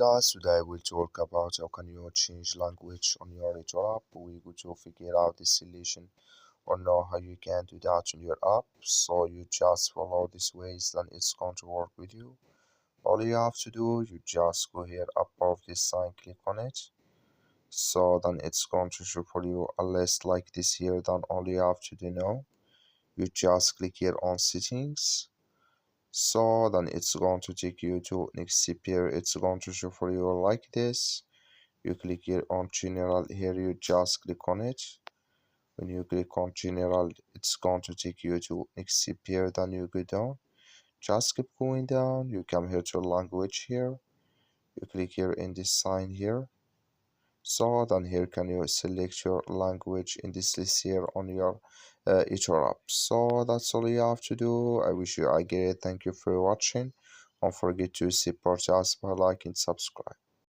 guys, today we'll talk about how can you change language on your eToro app. We go to figure out the solution or know how you can do that on your app. So you just follow these ways, then it's going to work with you. All you have to do, you just go here above this sign, click on it. So then it's going to show for you a list like this here. Then all you have to do now, you just click here on settings. So then it's going to take you to next here. It's going to show for you like this. You click here on general. Here you just click on it. When you click on general, it's going to take you to next here. Then you go down, just keep going down. You come here to language here. You click here in this sign here. So then here can you select your language in this list here on your eToro app. So that's all you have to do. I wish you a great thank you for watching. Don't forget to support us by liking, subscribe.